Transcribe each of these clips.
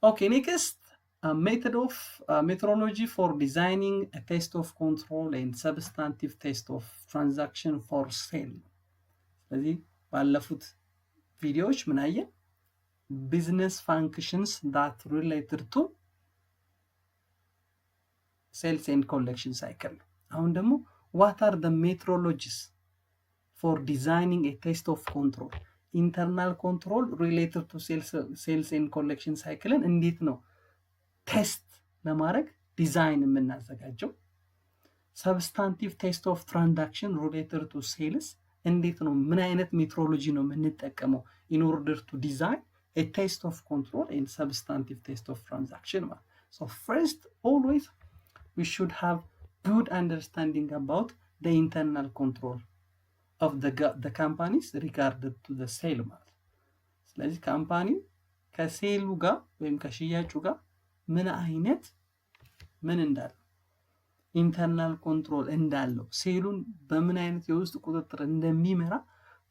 Okay, next, a methodology for designing a test of control and substantive test of transaction for sale. ስለዚህ ባለፉት ቪዲዮዎች ምን አየን? business functions that related to sales and collection cycle. አሁን ደግሞ what are the methodologies for designing a test of control? internal control related to sales and collection cycle እንዴት ነው ቴስት ለማድረግ ዲዛይን የምናዘጋጀው? substantive test of transaction related to sales እንዴት ነው ምን አይነት ሜትሮሎጂ ነው የምንጠቀመው in order to design a test of control and substantive test of transaction? So first, always we should have good understanding about the internal control of the companies regarded to the sale ማለት ስለዚህ ካምፓኒው ከሴሉ ጋር ወይም ከሽያጩ ጋር ምን አይነት ምን እንዳለው ኢንተርናል ኮንትሮል እንዳለው ሴሉን በምን አይነት የውስጥ ቁጥጥር እንደሚመራ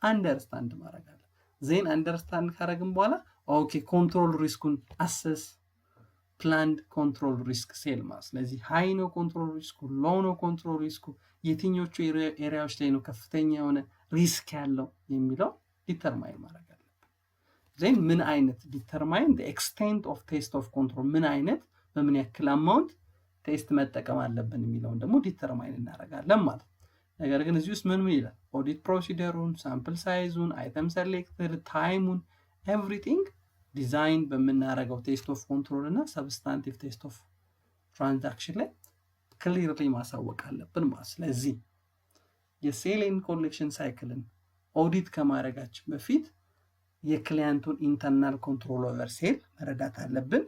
አንደርስታንድ ማድረግ አለ። ዜን አንደርስታንድ ካረግን በኋላ ኦኬ ኮንትሮል ሪስኩን አሰስ ፕላንድ ኮንትሮል ሪስክ ሴል ማለት ስለዚህ ሃይ ነው ኮንትሮል ሪስኩ ሎው ነው ኮንትሮል ሪስኩ የትኞቹ ኤሪያዎች ላይ ነው ከፍተኛ የሆነ ሪስክ ያለው የሚለው ዲተርማይን ማድረግ አለብን። ዜን ምን አይነት ዲተርማይን the extent of test of control ምን አይነት በምን ያክል አማውንት ቴስት መጠቀም አለብን የሚለውን ደግሞ ዲተርማይን እናደርጋለን ማለት። ነገር ግን እዚህ ውስጥ ምን ይላል? ኦዲት ፕሮሲደሩን፣ ሳምፕል ሳይዙን፣ አይተም ሴሌክትድ፣ ታይሙን ኤቭሪቲንግ ዲዛይን በምናደርገው ቴስት ኦፍ ኮንትሮል እና ሰብስታንቲቭ ቴስት ኦፍ ትራንዛክሽን ላይ ክሊርሊ ማሳወቅ አለብን ማለት። ስለዚህ የሴል ኤንድ ኮሌክሽን ሳይክልን ኦዲት ከማድረጋችን በፊት የክሊያንቱን ኢንተርናል ኮንትሮል ኦቨር ሴል መረዳት አለብን።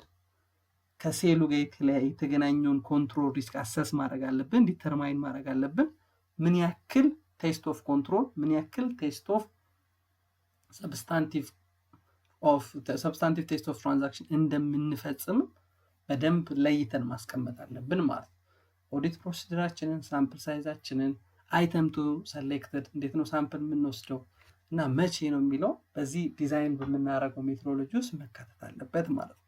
ከሴሉ ጋር የተገናኘውን ኮንትሮል ሪስክ አሰስ ማድረግ አለብን፣ ዲተርማይን ማድረግ አለብን። ምን ያክል ቴስት ኦፍ ኮንትሮል ምን ያክል ቴስት ኦፍ ሰብስታንቲቭ ቴስት ኦፍ ትራንዛክሽን እንደምንፈጽም በደንብ ለይተን ማስቀመጥ አለብን ማለት። ኦዲት ፕሮሲጀራችንን፣ ሳምፕል ሳይዛችንን፣ አይተም ቱ ሰሌክትድ እንዴት ነው ሳምፕል የምንወስደው እና መቼ ነው የሚለው በዚህ ዲዛይን በምናደርገው ሜትሮሎጂ ውስጥ መካተት አለበት ማለት ነው።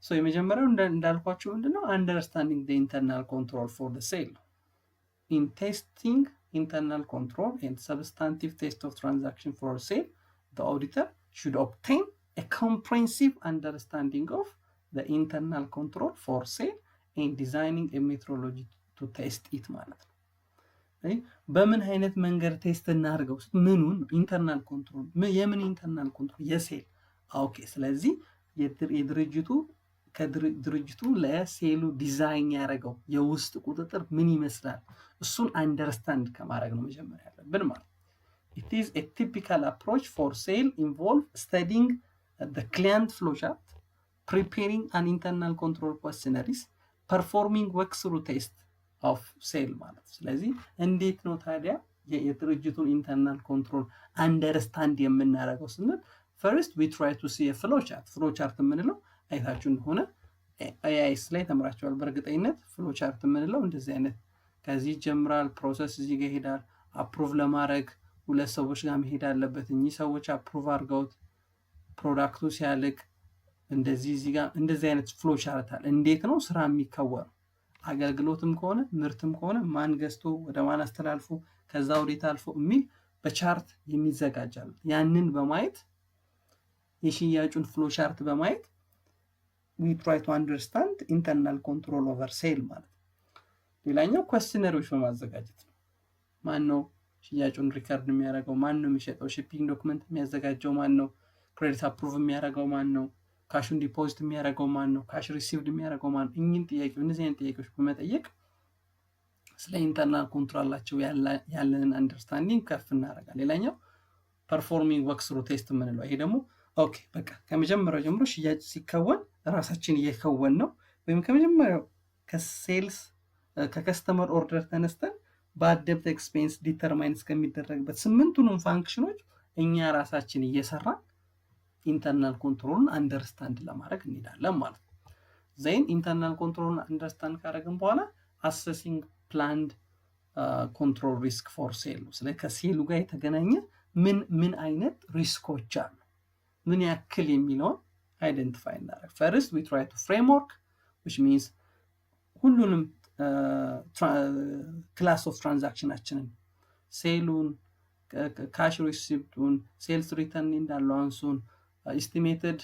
ሶ የመጀመሪያው እንዳልኳችሁ ምንድነው አንደርስታንዲንግ the internal control for the sale. In testing internal control and substantive test of transaction for sale, the auditor should obtain a comprehensive understanding of the internal control for sale and designing a methodology to test it ማለት ነው። በምን አይነት መንገድ ቴስት እናድርገው? ምኑን? ኢንተርናል ኮንትሮል። የምን ኢንተርናል ኮንትሮል? የሴል። ኦኬ። ስለዚህ ከድርጅቱ ለሴሉ ዲዛይን ያደረገው የውስጥ ቁጥጥር ምን ይመስላል? እሱን አንደርስታንድ ከማድረግ ነው መጀመሪያ ያለብን ማለት። It is a typical approach for sale involve studying the client flow chart, preparing an internal control questionnaires, performing walkthrough test of sale ማለት። ስለዚህ እንዴት ነው ታዲያ የድርጅቱን ኢንተርናል ኮንትሮል አንደርስታንድ የምናደርገው ስንል first we try to see a flow chart የምንለው አይታችሁ እንደሆነ አይአይስ ላይ ተምራችኋል በእርግጠኝነት። ፍሎ ቻርት የምንለው እንደዚህ አይነት ከዚህ ጀምራል ፕሮሰስ እዚህ ጋር ይሄዳል። አፕሩቭ ለማድረግ ሁለት ሰዎች ጋር መሄድ አለበት። እኚህ ሰዎች አፕሩቭ አድርገውት ፕሮዳክቱ ሲያልቅ እንደዚህ እዚህ ጋር እንደዚህ አይነት ፍሎ ቻርት አለ። እንዴት ነው ስራ የሚከወነው? አገልግሎትም ከሆነ ምርትም ከሆነ ማን ገዝቶ ወደ ማን አስተላልፎ ከዛ ወዴት አልፎ የሚል በቻርት የሚዘጋጃል። ያንን በማየት የሽያጩን ፍሎ ቻርት በማየት we try to understand internal control over sale ማለት። ሌላኛው ኳስሽነሪዎች በማዘጋጀት ነው። ማን ነው ሽያጩን ሪከርድ የሚያደርገው? ማን ነው የሚሸጠው? ሺፒንግ ዶክመንት የሚያዘጋጀው ማን ነው? ክሬዲት አፕሩቭ የሚያደርገው ማን ነው? ካሹን ዲፖዚት የሚያደርገው ማን ነው? ካሽ ሪሲቭድ የሚያደርገው ማን ነው? እነዚህ አይነት ጥያቄዎች በመጠየቅ ስለ ኢንተርናል ኮንትሮላቸው ያለንን አንደርስታንዲንግ ከፍ እናደርጋለን። ሌላኛው ፐርፎርሚንግ ወርክስሩ ቴስት የምንለው ይሄ ደግሞ ኦኬ በቃ ከመጀመሪያው ጀምሮ ሽያጭ ሲከወን ራሳችን እየከወን ነው ወይም ከመጀመሪያው ከሴልስ ከከስተመር ኦርደር ተነስተን በአደብት ኤክስፔንስ ዲተርማይን እስከሚደረግበት ስምንቱንም ፋንክሽኖች እኛ ራሳችን እየሰራን ኢንተርናል ኮንትሮልን አንደርስታንድ ለማድረግ እንሄዳለን ማለት ነው። ዜን ኢንተርናል ኮንትሮልን አንደርስታንድ ካደረግን በኋላ አሰሲንግ ፕላንድ ኮንትሮል ሪስክ ፎር ሴል ነው። ስለዚህ ከሴሉ ጋር የተገናኘ ምን አይነት ሪስኮች አሉ ምን ያክል የሚለውን አይደንቲፋይ እናደርግ። ፈርስት ዊ ትራይ ቱ ፍሬምወርክ which means ሁሉንም ክላስ ኦፍ ትራንዛክሽናችንን ሴሉን፣ ካሽ ሪሲፕቱን፣ ሴልስ ሪተርን ኤንድ አላዋንሱን፣ ኢስቲሜትድ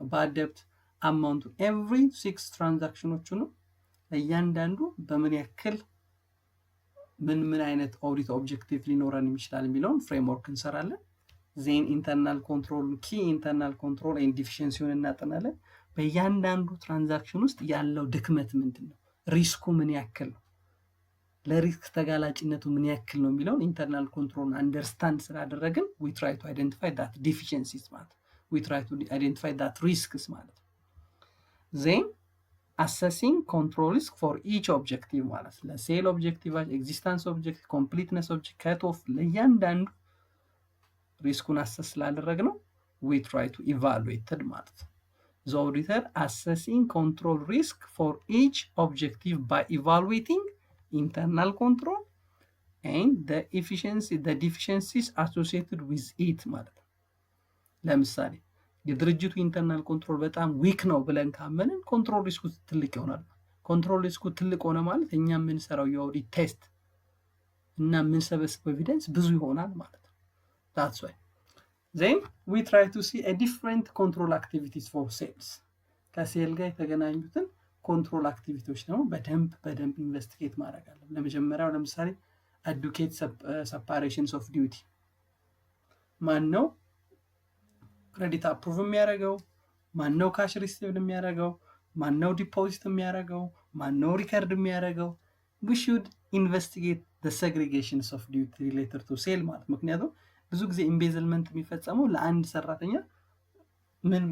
ባድ ዴብት አማውንቱን ኤቭሪ 6 ትራንዛክሽኖቹንም እያንዳንዱ በምን ያክል ምን አይነት ኦዲት ኦብጀክቲቭ ሊኖረን ይችላል የሚለውን ፍሬምወርክ እንሰራለን። ዜን ኢንተርናል ኮንትሮል ኪ ኢንተርናል ኮንትሮል ኤንድ ዲፊሽንሲውን እናጠናለን። በእያንዳንዱ ትራንዛክሽን ውስጥ ያለው ድክመት ምንድን ነው፣ ሪስኩ ምን ያክል ነው፣ ለሪስክ ተጋላጭነቱ ምን ያክል ነው የሚለውን ኢንተርናል ኮንትሮል አንደርስታንድ ስላደረግን ዊ ትራይ ቱ አይደንቲፋይ ዳት ዲፊሽንሲስ ማለት ዊ ትራይ ቱ አይደንቲፋይ ዳት ሪስክስ ማለት። ዜን assessing control risk for each objective ማለት ለሴል ኦብጀክቲቭ፣ ኤግዚስተንስ ኦብጀክቲቭ፣ ኮምፕሊትነስ ኦብጀክቲቭ፣ ከት ኦፍ ለእያንዳንዱ ሪስኩን አሰስ ስላደረግ ነው we try to evaluate ማለት ነው። the auditor assessing control risk for each objective by evaluating internal control and the deficiencies associated with it ማለት ነው። ለምሳሌ የድርጅቱ ኢንተርናል ኮንትሮል በጣም ዊክ ነው ብለን ካመንን ኮንትሮል ሪስኩ ትልቅ ይሆናል። ኮንትሮል ሪስኩ ትልቅ ሆነ ማለት እኛ የምንሰራው የኦዲት ቴስት እና የምንሰበስበው ኤቪደንስ ብዙ ይሆናል ማለት ነው። that's why then we try to see a different control activities for sales ከሴል ጋር የተገናኙትን ኮንትሮል አክቲቪቲዎች ደግሞ በደንብ ኢንቨስቲጌት ማድረግ አለ። ለመጀመሪያው ለምሳሌ አዱኬት ሰፓሬሽንስ ኦፍ ዲዩቲ ማን ነው ክሬዲት አፕሩቭ የሚያደርገው፣ ማነው ካሽ ሪሲቭድ የሚያደርገው፣ ማነው ዲፖዚት የሚያደርገው፣ ማነው ሪከርድ የሚያደርገው። we should investigate the segregations of duty related to sale ማለት ምክንያቱም ብዙ ጊዜ ኢምቤዝልመንት የሚፈጸመው ለአንድ ሰራተኛ ምን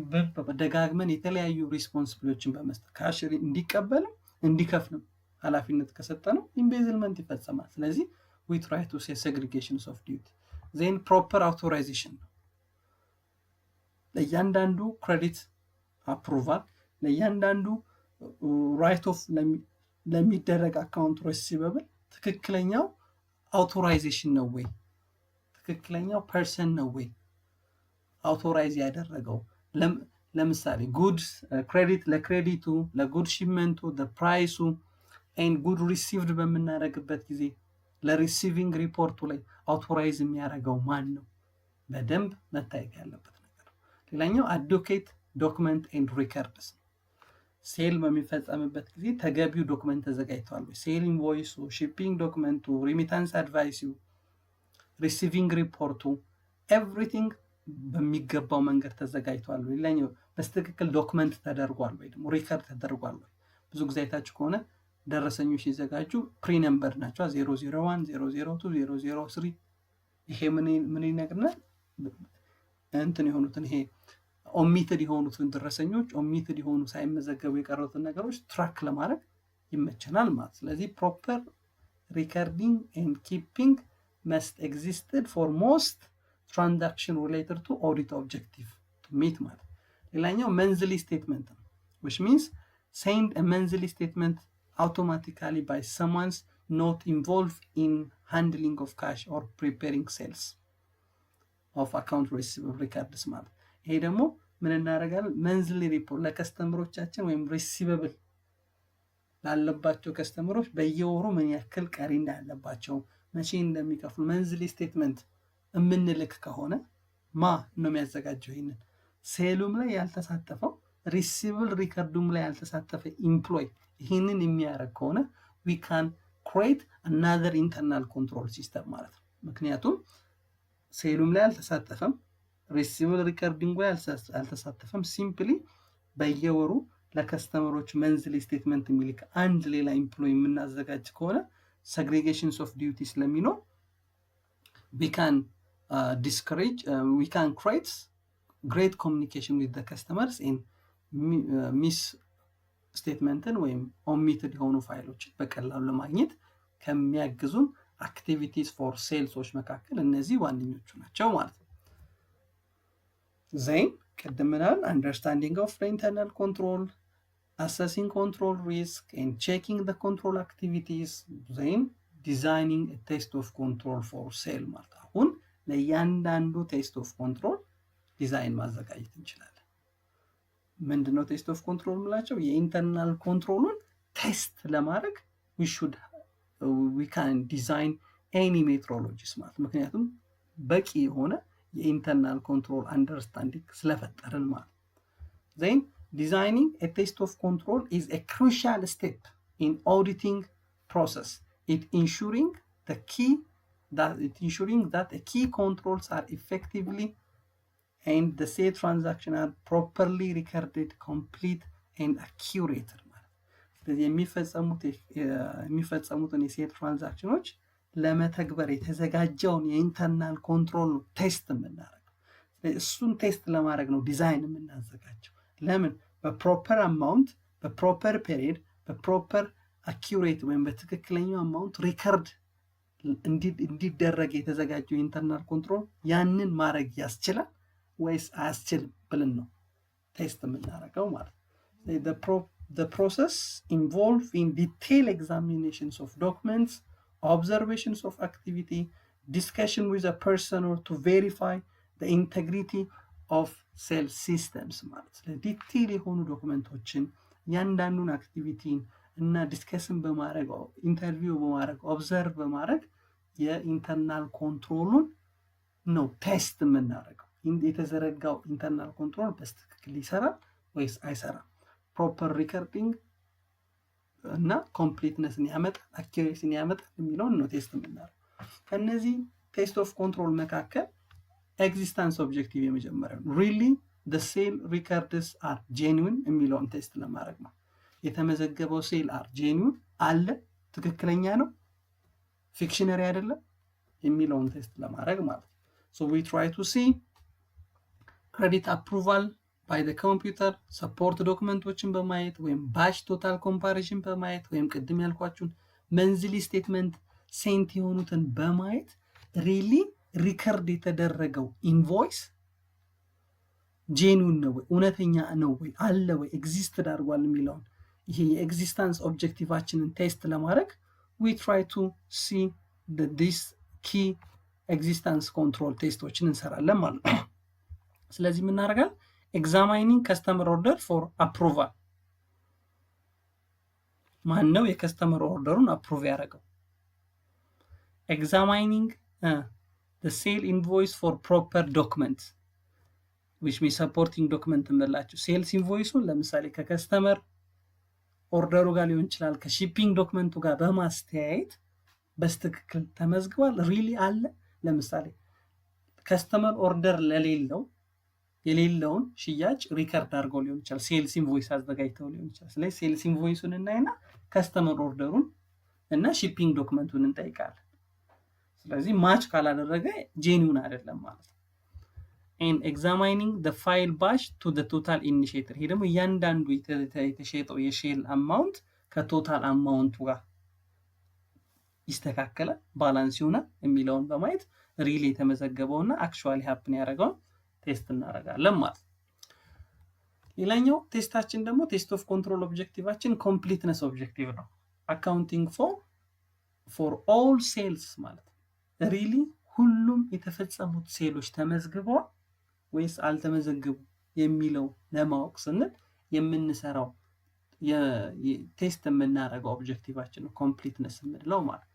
ደጋግመን የተለያዩ ሪስፖንሲቢሊቲዎችን በመስጠት ካሽ እንዲቀበልም እንዲከፍልም ኃላፊነት ከሰጠነው ኢምቤዝልመንት ይፈጸማል። ስለዚህ we try to say segregations of duty. then proper authorization ለእያንዳንዱ ክሬዲት አፕሩቫል ለእያንዳንዱ ራይት ኦፍ ለሚደረግ አካውንት ሪሲቨብል ትክክለኛው አውቶራይዜሽን ነው ወይ፣ ትክክለኛው ፐርሰን ነው ወይ አውቶራይዝ ያደረገው። ለምሳሌ ጉድስ ክሬዲት ለክሬዲቱ፣ ለጉድ ሺፕመንቱ፣ ለፕራይሱ ኤንድ ጉድ ሪሲቭድ በምናደርግበት ጊዜ ለሪሲቪንግ ሪፖርቱ ላይ አውቶራይዝ የሚያደርገው ማን ነው በደንብ መታየት ያለበት። ሌላኛው አዶኬት ዶክመንት ኤንድ ሪከርድስ ሴል በሚፈጸምበት ጊዜ ተገቢው ዶክመንት ተዘጋጅቷል ወይ፣ ሴል ኢንቮይሱ፣ ሺፒንግ ዶክመንቱ፣ ሪሚታንስ አድቫይሱ፣ ሪሲቪንግ ሪፖርቱ ኤቭሪቲንግ በሚገባው መንገድ ተዘጋጅቷል ወይ፣ ሌላኛው በስትክክል ዶክመንት ተደርጓል ወይ ደግሞ ሪከርድ ተደርጓል ወይ። ብዙ ጊዜ አይታችሁ ከሆነ ደረሰኞች ሲዘጋጁ ፕሪ ነምበር ናቸው 001 002 003 ይሄ ምን ይነግርናል እንትን የሆኑትን ይሄ ኦሚትድ የሆኑትን ደረሰኞች ኦሚትድ የሆኑ ሳይመዘገቡ የቀሩትን ነገሮች ትራክ ለማድረግ ይመቸናል ማለት። ስለዚህ ፕሮፐር ሪከርዲንግ ኤንድ ኪፒንግ መስት ኤግዚስትድ ፎር ሞስት ትራንዛክሽን ሪሌትድ ቱ ኦዲት ኦብጀክቲቭ ቱ ሚት ማለት። ሌላኛው መንዝሊ ስቴትመንት ነው which means send a monthly statement automatically by someone's not involved in handling of cash or preparing sales of account receivable records ማለት። ይሄ ደግሞ ምን እናደርጋለን መንዝሊ ሪፖርት ለከስተመሮቻችን ወይም ሪሲቨብል ላለባቸው ከስተመሮች በየወሩ ምን ያክል ቀሪ እንዳለባቸው መቼ እንደሚከፍሉ መንዝሊ ስቴትመንት የምንልክ ከሆነ ማ ነው የሚያዘጋጀው ይሄንን ሴሉም ላይ ያልተሳተፈው ሪሲቨብል ሪከርዱም ላይ ያልተሳተፈ ኢምፕሎይ ይሄንን የሚያደርግ ከሆነ we can create another internal control system ማለት ነው። ምክንያቱም ሴሉም ላይ አልተሳተፈም፣ ሪሲቨብል ሪከርዲንግ ላይ አልተሳተፈም። ሲምፕሊ በየወሩ ለከስተመሮች መንዝሊ ስቴትመንት የሚልክ አንድ ሌላ ኢምፕሎይ የምናዘጋጅ ከሆነ segregations of duty ስለሚኖር we can create great communication with the customers in ሚስ ስቴትመንትን ወይም ኦሚትድ የሆኑ ፋይሎችን በቀላሉ ለማግኘት ከሚያግዙን አክቲቪቲስ ፎር ሴልሶች መካከል እነዚህ ዋነኞቹ ናቸው ማለት ነው። ዜን ቅድምናል አንደርስታንዲንግ ኦፍ ኢንተርናል ኮንትሮል፣ አሰሲንግ ኮንትሮል ሪስክ ኤንድ ቼኪንግ ዘ ኮንትሮል አክቲቪቲስ። ዜን ዲዛይኒንግ ቴስት ኦፍ ኮንትሮል ፎር ሴል ማለት አሁን ለእያንዳንዱ ቴስት ኦፍ ኮንትሮል ዲዛይን ማዘጋጀት እንችላለን። ምንድነው ቴስት ኦፍ ኮንትሮል የምላቸው? የኢንተርናል ኮንትሮሉን ቴስት ለማድረግ we can design any methodologies ማለት ምክንያቱም በቂ የሆነ የኢንተርናል ኮንትሮል አንደርስታንዲንግ ስለፈጠርን ማለት። then designing a test of control is a crucial step in auditing process. It ensuring that the key controls are effectively and the sale transaction are properly recorded, complete and accurate. ስለዚህ የሚፈጸሙትን የሴል ትራንዛክሽኖች ለመተግበር የተዘጋጀውን የኢንተርናል ኮንትሮል ቴስት የምናደርገው። እሱን ቴስት ለማድረግ ነው ዲዛይን የምናዘጋጀው። ለምን? በፕሮፐር አማውንት፣ በፕሮፐር ፔሪድ፣ በፕሮፐር አኪዩሬት ወይም በትክክለኛው አማውንት ሪከርድ እንዲደረግ የተዘጋጀው የኢንተርናል ኮንትሮል ያንን ማድረግ ያስችላል ወይስ አያስችልም ብለን ነው ቴስት የምናደርገው ማለት ነው። The process involves in detailed examinations of documents, observations of activity, discussion with a person or to verify the integrity of sales systems ማለት ነው። ዲቴል የሆኑ ዶክመንቶችን ያንዳንዱን አክቲቪቲን እና ዲስከስን በማድረግ ኢንተርቪው በማድረግ ኦብዘርቭ በማድረግ የኢንተርናል ኮንትሮሉን ነው ቴስት የምናደርገው። የተዘረጋው ኢንተርናል ኮንትሮል በትክክል ይሰራል ወይስ አይሰራም፣ ፕሮፐር ሪከርዲንግ እና ኮምፕሊትነስን ያመጣል አኪዩሬሲን ያመጣል የሚለውን ነው ቴስት የምናደርገው። ከነዚህ ቴስት ኦፍ ኮንትሮል መካከል ኤግዚስተንስ ኦብጀክቲቭ የመጀመሪያው ሪሊ the sale records are genuine የሚለውን ቴስት ለማድረግ ነው። የተመዘገበው ሴል አር ጄኒውን አለ፣ ትክክለኛ ነው፣ ፊክሽነሪ አይደለም የሚለውን ቴስት ለማድረግ ማለት ነው። so we try to see credit approval by the computer, support ዶክመንቶችን በማየት ወይም ባች ቶታል ኮምፓሪዥን በማየት ወይም ቅድም ያልኳችሁን መንዝሊ ስቴትመንት ሴንት የሆኑትን በማየት ሪሊ ሪከርድ የተደረገው ኢንቮይስ ጄኒውን ነው ወይ፣ እውነተኛ ነው ወይ፣ አለ ወይ፣ ኤግዚስት አድርጓል የሚለውን ይሄ የኤግዚስተንስ ኦብጀክቲቫችንን ቴስት ለማድረግ we try to see this key existence control ቴስቶችን እንሰራለን ማለት ነው። ስለዚህ ምን እናደርጋለን? examining customer order for approval ማን ነው የከስተመር ኦርደሩን አፕሩቭ ያደረገው? examining the sale invoice for proper documents which means supporting document እንላችሁ ሴልስ ኢንቮይሱን ለምሳሌ ከከስተመር ኦርደሩ ጋር ሊሆን ይችላል ከሺፒንግ ዶክመንቱ ጋር በማስተያየት በስትክክል ተመዝግቧል ሪሊ አለ። ለምሳሌ ከስተመር ኦርደር የሌለውን ሽያጭ ሪከርድ አድርገው ሊሆን ይችላል፣ ሴልስ ኢንቮይስ አዘጋጅተው ሊሆን ይችላል። ስለዚህ ሴልስ ኢንቮይሱን እናይና ከስተመር ኦርደሩን እና ሺፒንግ ዶክመንቱን እንጠይቃለን። ስለዚህ ማች ካላደረገ ጄኒውን አይደለም ማለት ነው። and examining the file batch to the total initiator ይሄ ደግሞ እያንዳንዱ የተሸጠው የሼል አማውንት ከቶታል አማውንቱ ጋር ይስተካከላል ባላንስ ይሆናል የሚለውን በማየት ሪሊ የተመዘገበውና አክቹአሊ ሃፕን ያደረገውን ቴስት እናደርጋለን ማለት ነው። ሌላኛው ቴስታችን ደግሞ ቴስት ኦፍ ኮንትሮል ኦብጀክቲቫችን ኮምፕሊትነስ ኦብጀክቲቭ ነው። አካውንቲንግ ፎር ኦል ሴልስ ማለት ሪሊ ሁሉም የተፈጸሙት ሴሎች ተመዝግበዋል ወይስ አልተመዘገቡ የሚለው ለማወቅ ስንል የምንሰራው የቴስት የምናደርገው ኦብጀክቲቫችን ነው ኮምፕሊትነስ የምንለው ማለት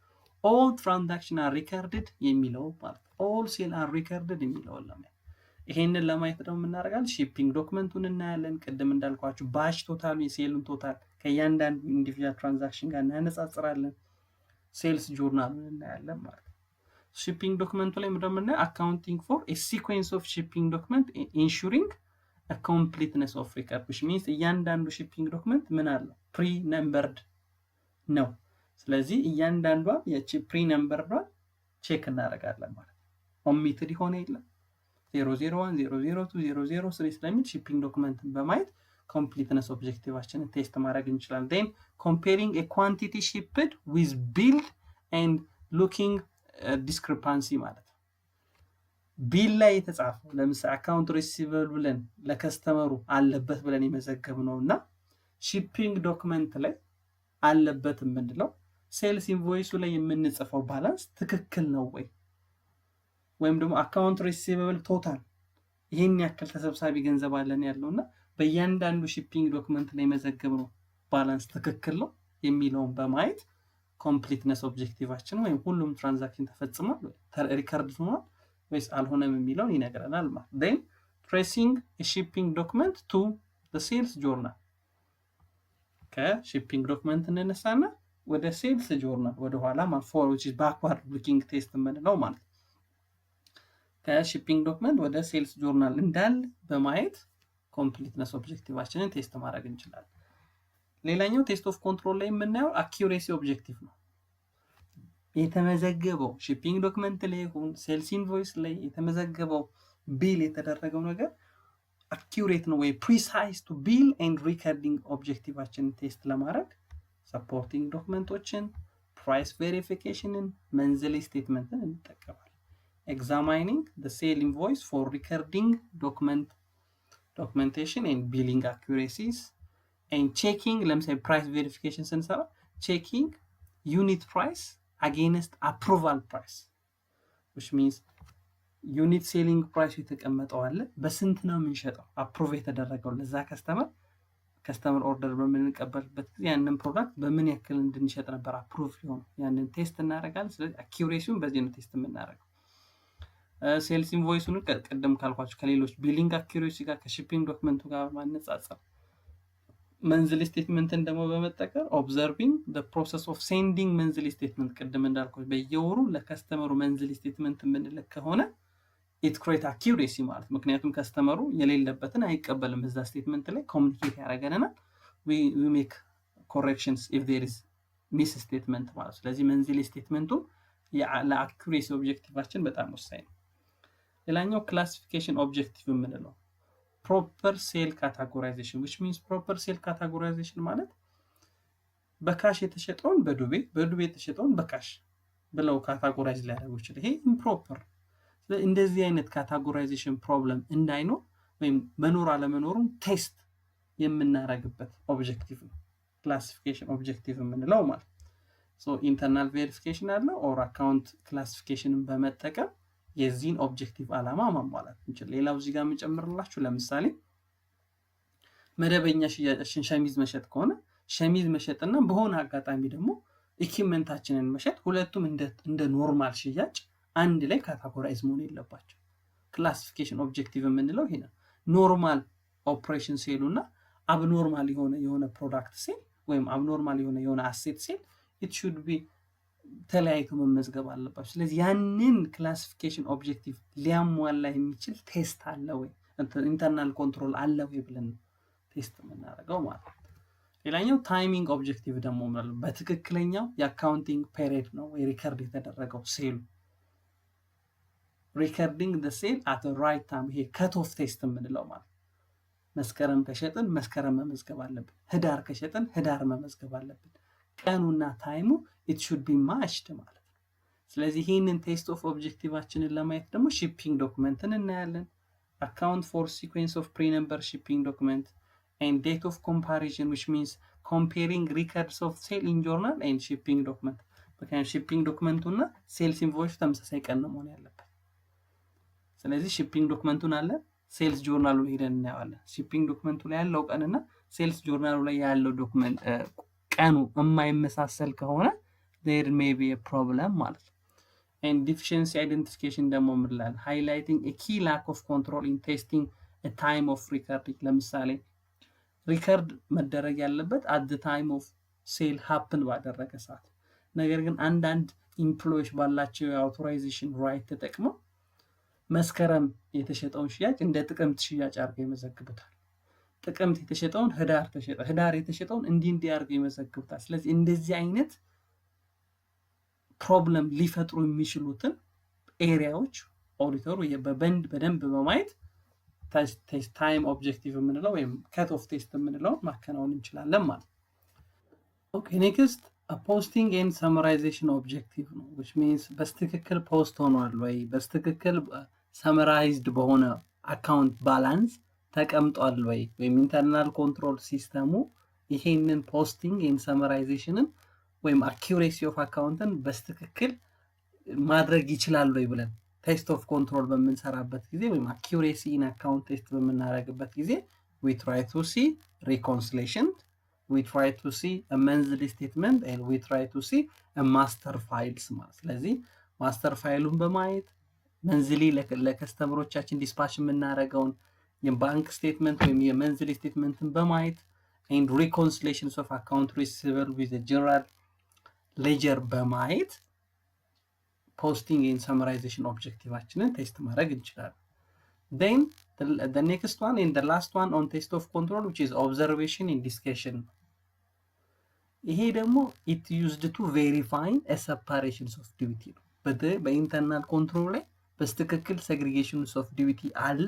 ኦል ትራንዛክሽን አር ሪከርድድ የሚለው ማለት ኦል ሴል አር ሪከርድድ የሚለው ለማየት ይሄንን ለማየት ደግሞ የምናደርጋለን ሺፒንግ ዶክመንቱን እናያለን። ቅድም እንዳልኳችሁ ባች ቶታል የሴሉን ቶታል ከእያንዳንዱ ኢንዲቪጁዋል ትራንዛክሽን ጋር እናነጻጽራለን። ሴልስ ጆርናሉን እናያለን ማለት ሺፒንግ ዶክመንቱ ላይ ምንድነው አካውንቲንግ ፎር a sequence of shipping document ensuring a completeness of record which means እያንዳንዱ ሺፒንግ ዶክመንት ምን አለው ፕሪ ነምበርድ ነው። ስለዚህ እያንዳንዷ የቺ ፕሪ ነምበርዷ ቼክ እናደርጋለን ማለት ኦሚትድ ሆነ የለም 001 002 003 ስለሚል ሺፒንግ ዶክመንትን በማየት completeness ኦብጀክቲቫችንን ቴስት ማድረግ እንችላለን። then comparing a quantity shipped with billed and looking ዲስክሪፓንሲ ማለት ነው። ቢል ላይ የተጻፈው ለምሳሌ አካውንት ሪሲቨብል ብለን ለከስተመሩ አለበት ብለን የመዘገብነው እና ሺፒንግ ዶክመንት ላይ አለበት የምንለው ሴልስ ኢንቮይሱ ላይ የምንጽፈው ባላንስ ትክክል ነው ወይ ወይም ደግሞ አካውንት ሪሲቨብል ቶታል ይሄን ያክል ተሰብሳቢ ገንዘብ አለን ያለውና በእያንዳንዱ ሺፒንግ ዶክመንት ላይ መዘገብ ነው ባላንስ ትክክል ነው የሚለውን በማየት ኮምፕሊትነስ ኦብጀክቲቫችን ወይም ሁሉም ትራንዛክሽን ተፈጽሟል ሪከርድ ሆኗል ወይስ አልሆነም የሚለውን ይነግረናል ማለት then tracing a shipping document to the sales journal ከሺፒንግ ዶክመንት እንነሳና ወደ ሴልስ ጆርናል ወደ ኋላ forward which is backward looking test የምንለው ማለት ከሺፒንግ ዶክመንት ወደ ሴልስ ጆርናል እንዳል በማየት ኮምፕሊትነስ ኦብጀክቲቫችንን ቴስት ማድረግ እንችላለን። ሌላኛው ቴስት ኦፍ ኮንትሮል ላይ የምናየው አኪዩሬሲ ኦብጀክቲቭ ነው። የተመዘገበው ሺፒንግ ዶክመንት ላይ ይሁን ሴልስ ኢንቮይስ ላይ የተመዘገበው ቢል የተደረገው ነገር አኪዩሬት ነው ወይ ፕሪሳይዝ ቱ ቢል ኤንድ ሪከርዲንግ ኦብጀክቲቫችንን ቴስት ለማድረግ ሰፖርቲንግ ዶክመንቶችን ፕራይስ ቬሪፊኬሽንን መንዝሊ ስቴትመንትን እንጠቀማለን። examining the sale invoice for recording documentation and billing accuracies and checking ለምሳሌ price verification ስንሰራ checking unit price against approval price which means unit selling price የተቀመጠው አለ በስንት ነው የምንሸጠው አፕሩቭ የተደረገው ለዛ ከስተመር ኦርደር በምንቀበልበት ጊዜ ያንን ፕሮዳክት በምን ያክል እንድንሸጥ ነበር አፕሩቭ ሊሆን ያንን ቴስት እናደርጋለን። ስለዚህ አኪዩሬሲውን በዚህ ነው ቴስት የምናደርገው። ሴልስ ኢንቮይሱን ቀደም ካልኳችሁ ከሌሎች ቢሊንግ አኪዩሬሲ ጋር ከሺፒንግ ዶክመንቱ ጋር ማነጻጸር መንዝሊ ስቴትመንትን ደግሞ በመጠቀም ኦብዘርቪንግ the process of sending መንዝሊ ስቴትመንት ቀደም እንዳልኳችሁ በየወሩ ለከስተመሩ መንዝሊ ስቴትመንት የምንልክ ከሆነ it create accuracy ማለት ምክንያቱም ከስተመሩ የሌለበትን አይቀበልም እዛ ስቴትመንት ላይ ኮሙኒኬት ያደርገናል we make corrections if there is miss statement ማለት ስለዚህ መንዝሊ ስቴትመንቱ ለአኪዩሬሲ ኦብጀክቲቫችን በጣም ወሳኝ ነው። ሌላኛው ክላሲፊኬሽን ኦብጀክቲቭ የምንለው ፕሮፐር ሴል ካታጎራይዜሽን which means ፕሮፐር ሴል ካታጎራይዜሽን ማለት በካሽ የተሸጠውን በዱቤ የተሸጠውን በካሽ ብለው ካታጎራይዝ ሊያደርጉ ይችላል። ይሄ ኢምፕሮፐር እንደዚህ አይነት ካታጎራይዜሽን ፕሮብለም እንዳይኖር ወይም መኖር አለመኖሩን ቴስት የምናደርግበት ኦብጀክቲቭ ነው ክላሲፊኬሽን ኦብጀክቲቭ የምንለው ማለት ሶ ኢንተርናል ቬሪፊኬሽን አለ ኦር አካውንት ክላሲፊኬሽንን በመጠቀም የዚህን ኦብጀክቲቭ አላማ ማሟላት እንችላለን። ሌላው እዚህ ጋር የምጨምርላችሁ ለምሳሌ መደበኛ ሽያጭን ሸሚዝ መሸጥ ከሆነ ሸሚዝ መሸጥና በሆነ አጋጣሚ ደግሞ ኢኩዊፕመንታችንን መሸጥ ሁለቱም እንደ ኖርማል ሽያጭ አንድ ላይ ካታጎራይዝ መሆን የለባቸው። ክላሲፊኬሽን ኦብጀክቲቭ የምንለው ይሄ ነው። ኖርማል ኦፕሬሽን ሴሉና አብኖርማል የሆነ ፕሮዳክት ሴል ወይም አብኖርማል የሆነ አሴት ሴል it should be ተለያይቶ መመዝገብ አለባቸው። ስለዚህ ያንን ክላሲፊኬሽን ኦብጀክቲቭ ሊያሟላ የሚችል ቴስት አለ ወይ ኢንተርናል ኮንትሮል አለ ወይ ብለን ቴስት የምናደርገው ማለት ነው። ሌላኛው ታይሚንግ ኦብጀክቲቭ ደግሞ ማለት በትክክለኛው የአካውንቲንግ ፔሪድ ነው ወይ ሪከርድ የተደረገው ሴሉ ሪከርዲንግ the sale at the right time ይሄ ከት ኦፍ ቴስት የምንለው ማለት መስከረም ከሸጥን መስከረም መመዝገብ አለብን፣ ህዳር ከሸጥን ህዳር መመዝገብ አለብን። ቀኑና ታይሙ it should be matched ማለት ነው። ስለዚህ ይሄንን ቴስት ኦፍ ኦብጀክቲቫችንን ለማየት ደግሞ ሺፒንግ ዶክመንትን እናያለን። account for sequence of pre-number shipping document and date of comparison which means comparing records of sale in journal and shipping document ምክንያቱም ሺፒንግ ዶክመንቱና ሴልስ ኢንቮይስ ተመሳሳይ ቀን ነው መሆን ያለበት። ስለዚህ ሺፒንግ ዶክመንቱን አለ ሴልስ ጆርናሉ ላይ ሄደን እናያለን። ሺፒንግ ዶክመንቱ ላይ ያለው ቀንና ሴልስ ጆርናሉ ላይ ያለው ዶክመንት ቀኑ የማይመሳሰል ከሆነ there may be a problem ማለት ነው። and deficiency identification ደግሞ ምንላል highlighting a key lack of control in testing a time of recording ለምሳሌ ሪከርድ መደረግ ያለበት at the time of sale happen ባደረገ ሰዓት ነገር ግን አንዳንድ ኢምፕሎይስ ባላቸው የአውቶራይዜሽን ራይት ተጠቅመው መስከረም የተሸጠውን ሽያጭ እንደ ጥቅምት ሽያጭ አድርገው ይመዘግቡታል። ጥቅምት የተሸጠውን ህዳር ተሸጠ፣ ህዳር የተሸጠውን እንዲህ አድርገው ይመዘግቡታል። ስለዚህ እንደዚህ አይነት ፕሮብለም ሊፈጥሩ የሚችሉትን ኤሪያዎች ኦዲተሩ በደንብ በማየት ቴስት ታይም ኦብጀክቲቭ የምንለው ወይም ከት ኦፍ ቴስት የምንለው ማከናወን እንችላለን ማለት ነው። ኦኬ ኔክስት ፖስቲንግ ኤንድ ሰመራይዜሽን ኦብጀክቲቭ ነው which means በስትክክል ፖስት ሆኗል ወይ በስትክክል ሰመራይዝድ በሆነ አካውንት ባላንስ ተቀምጧል ወይም ኢንተርናል ኮንትሮል ሲስተሙ ይሄንን ፖስቲንግ ኤንድ ሰመራይዜሽንን ወይም አኪዩሬሲ ኦፍ አካውንትን በስትክክል ማድረግ ይችላል ወይ ብለን ቴስት ኦፍ ኮንትሮል በምንሰራበት ጊዜ ወይም አኪዩሬሲ ኢን አካውንት ቴስት በምናደርግበት ጊዜ we try to see reconciliation, we try to see a monthly statement, and we try to see a master files ማለት ስለዚህ ማስተር ፋይሉን በማየት መንዝሊ ለከስተመሮቻችን ዲስፓች የምናደርገውን የባንክ ስቴትመንት ወይም የመንዝሊ ስቴትመንትን በማየት and reconciliations of account receivable with the general ledger በማየት posting and summarization ኦብጀክቲቫችንን ቴስት ማድረግ እንችላለን። then the next one and the last one on test of control which is observation and discussion ይሄ ደግሞ it used to verify a separations of duty ነው። በኢንተርናል ኮንትሮል ላይ በስትክክል segregations of duty አለ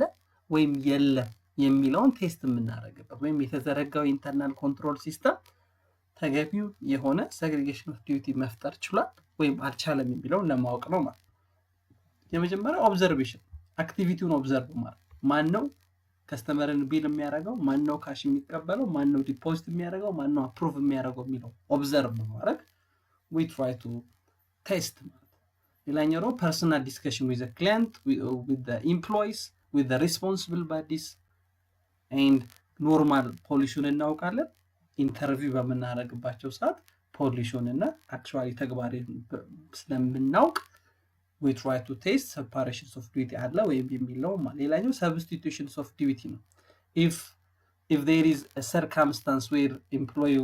ወይም የለም የሚለውን ቴስት የምናደርግበት ወይም የተዘረጋው ኢንተርናል ኮንትሮል ሲስተም ተገቢው የሆነ segregation of duty መፍጠር ችሏል ወይም አልቻለም የሚለውን ለማወቅ ነው ማለት። የመጀመሪያው ኦብዘርቬሽን አክቲቪቲውን ኦብዘርቭ ማለት ማን ነው ከስተመርን ቢል የሚያደርገው፣ ማን ነው ካሽ የሚቀበለው፣ ማን ነው ዲፖዚት የሚያደርገው፣ ማን ነው አፕሩቭ የሚያደርገው የሚለው ኦብዘርቭ ማድረግ we try to test ማለት። ሌላኛው ደግሞ ፐርሰናል ዲስከሽን with the client, with the employees, with the responsible bodies and ኖርማል ፖሊሲውን እናውቃለን። ኢንተርቪው በምናደርግባቸው ሰዓት ፖሊሲውን እና አክቹዋሊ ተግባሪ ስለምናውቅ we try to test separations of duty አለ ወይም የሚለው ማለት። ሌላኛው substitutions of duty ነው። if there is a circumstance where employee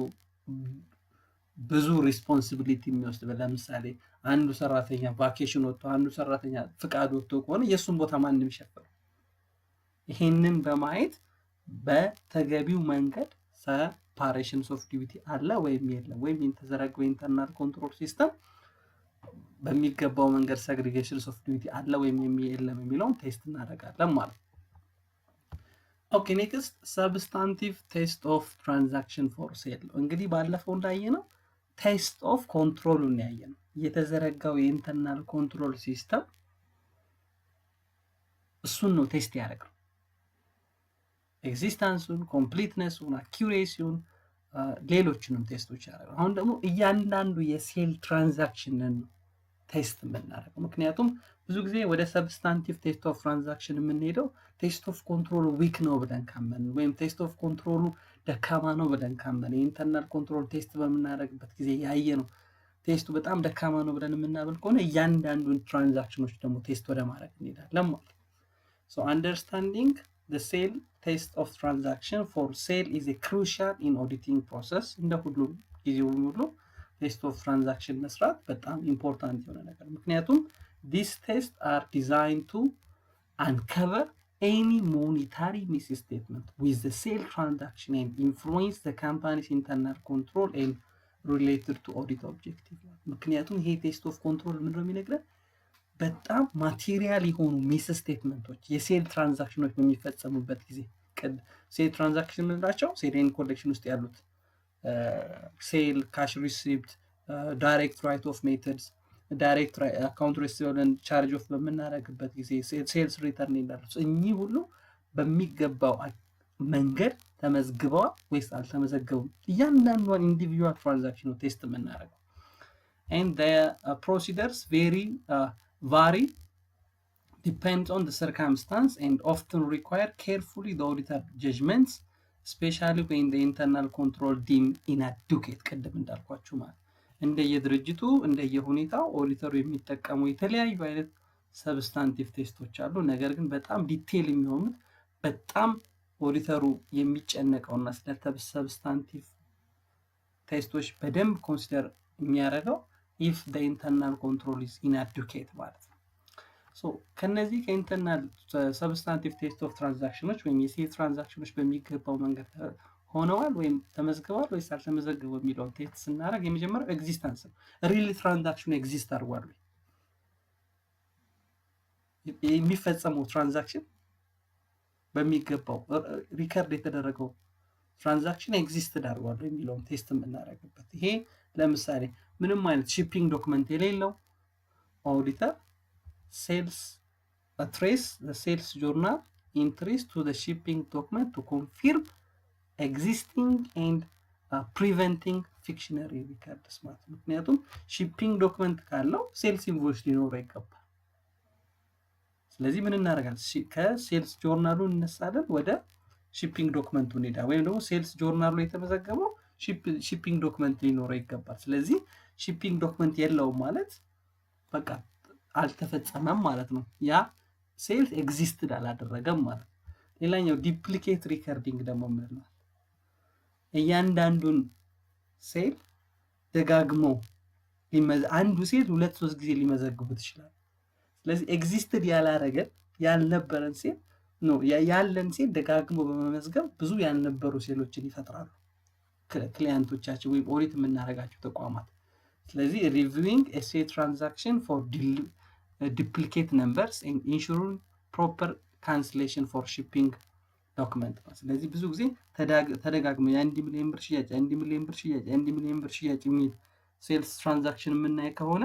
ብዙ ሪስፖንሲቢሊቲ የሚወስድ ለምሳሌ አንዱ ሰራተኛ ቫኬሽን ወጥቶ አንዱ ሰራተኛ ፍቃድ ወጥቶ ከሆነ የሱን ቦታ ማን የሚሸፍነው? ይሄንን በማየት በተገቢው መንገድ separations of duty አለ ወይም የለም ወይም የተዘረጋው ኢንተርናል ኮንትሮል ሲስተም በሚገባው መንገድ segregations of duty አለ ወይም የለም የሚለውን ቴስት እናደርጋለን ማለት። ኦኬ ኔክስት substantive test of transaction for sale። እንግዲህ ባለፈው እንዳየነው ቴስት ኦፍ ኮንትሮሉን ያየነው የተዘረጋው የኢንተርናል ኮንትሮል ሲስተም እሱን ነው ቴስት ያደርገው። ኤግዚስተንሱን፣ ኮምፕሊትነሱን፣ አኪዩሬሲውን ሌሎችንም ቴስቶች ያደርጋል። አሁን ደግሞ እያንዳንዱ የሴል ትራንዛክሽንን ቴስት የምናደርገው ምክንያቱም ብዙ ጊዜ ወደ ሰብስታንቲቭ ቴስት ኦፍ ትራንዛክሽን የምንሄደው ቴስት ኦፍ ኮንትሮሉ ዊክ ነው ብለን ካመን ወይም ቴስት ኦፍ ኮንትሮሉ ደካማ ነው ብለን ካመን የኢንተርናል ኮንትሮል ቴስት በምናደርግበት ጊዜ ያየ ነው ቴስቱ በጣም ደካማ ነው ብለን የምናብል ከሆነ እያንዳንዱን ትራንዛክሽኖች ደግሞ ቴስት ወደ ማድረግ እንሄዳለን ማለት። so understanding the sale test of transaction for sale is a crucial in auditing process። እንደ ሁሉ ጊዜው ሁሉ ቴስት ኦፍ ትራንዛክሽን መስራት በጣም ኢምፖርታንት የሆነ ነገር ምክንያቱም these tests are designed to uncover any monetary misstatement with the sale transaction and influence the company's internal control and related to audit objective። ምክንያቱም ይሄ ቴስት ኦፍ ኮንትሮል ምንድነው የሚነግረን በጣም ማቴሪያል የሆኑ ሚስ ስቴትመንቶች የሴል ትራንዛክሽኖች በሚፈጸሙበት ጊዜ ሴል ትራንዛክሽን ምንላቸው ሴል ኤንድ ኮሌክሽን ውስጥ ያሉት ሴል፣ ካሽ ሪሲፕት፣ ዳይሬክት ራይት ኦፍ ሜተድስ፣ ዳይሬክት አካውንት ሪሲቨብል ቻርጅ ኦፍ በምናደርግበት ጊዜ ሴልስ ሪተርን ይላሉ። እኚህ ሁሉ በሚገባው መንገድ ተመዝግበዋል ወይስ አልተመዘገቡም? እያንዳንዷን ኢንዲቪጁዋል ትራንዛክሽን ነው ቴስት የምናደርገው። and the procedures vary depends on the circumstance and often require carefully the auditor judgments, especially when the internal control deem inadequate። ቀደም እንዳልኳችሁ ማለት እንደየድርጅቱ እንደየሁኔታው ኦዲተሩ የሚጠቀሙ የተለያዩ አይነት ሰብስታንቲቭ ቴስቶች አሉ። ነገር ግን በጣም ዲቴይል የሚሆኑት በጣም ኦዲተሩ የሚጨነቀውና ስለ ሰብስታንቲቭ ቴስቶች በደንብ ኮንሲደር የሚያደርገው if the internal control is inadequate ማለት ነው። so ከነዚህ ከኢንተርናል ሰብስታንቲቭ ቴስት ኦፍ ትራንዛክሽኖች ወይም የሴል ትራንዛክሽኖች በሚገባው መንገድ ሆነዋል ወይም ተመዝግበዋል ወይስ አልተመዘገበው የሚለውን ቴስት ስናደርግ የመጀመሪያው ኤግዚስተንስ ነው። ሪሊ ትራንዛክሽኑ ኤግዚስት አድርጓል የሚፈጸመው ትራንዛክሽን በሚገባው ሪከርድ የተደረገው ትራንዛክሽን ኤግዚስት አድርጓል የሚለውን ቴስት የምናደርግበት። ይሄ ለምሳሌ ምንም አይነት ሺፒንግ ዶክመንት የሌለው ኦዲተር ሴልስ ትሬስ ሴልስ ጆርናል ኢንትሪስ ቱ ዘ ሺፒንግ ዶክመንት ቱ ኮንፊርም ኤግዚስቲንግ ኤንድ preventing fictionary records ማለት ነው። ምክንያቱም shipping document ካለው ሴልስ ኢንቮይስ ሊኖረው ይገባል። ስለዚህ ምን እናደርጋለን? ከሴልስ ጆርናሉ እንነሳለን ወደ shipping document እንሄዳ ወይም ደግሞ ሴልስ ጆርናሉ የተመዘገበው shipping document ሊኖረው ይገባል። ስለዚህ shipping document የለውም ማለት በቃ አልተፈጸመም ማለት ነው። ያ ሴልስ ኤግዚስትድ አላደረገም ማለት ነው። ሌላኛው ዲፕሊኬት ሪከርዲንግ ደግሞ ምን ነው? እያንዳንዱን ሴል ደጋግሞ አንዱ ሴል 2-3 ጊዜ ሊመዘግቡት ይችላል። ስለዚህ ኤግዚስትድ ያላረገ ያልነበረን ሴል ነው ያለን ሴል ደጋግሞ በመመዝገብ ብዙ ያልነበሩ ሴሎችን ይፈጥራሉ ክሊያንቶቻችን ወይም ኦዲት የምናደርጋቸው ተቋማት። ስለዚህ reviewing a sale transaction for duplicate numbers and ensuring proper cancellation for shipping document። ስለዚህ ብዙ ጊዜ ተደጋግሞ የ1 ሚሊዮን ብር ሽያጭ 1 ሚሊዮን ብር ሽያጭ 1 ሚሊዮን ብር ሽያጭ የሚል ሴልስ ትራንዛክሽን የምናይ ከሆነ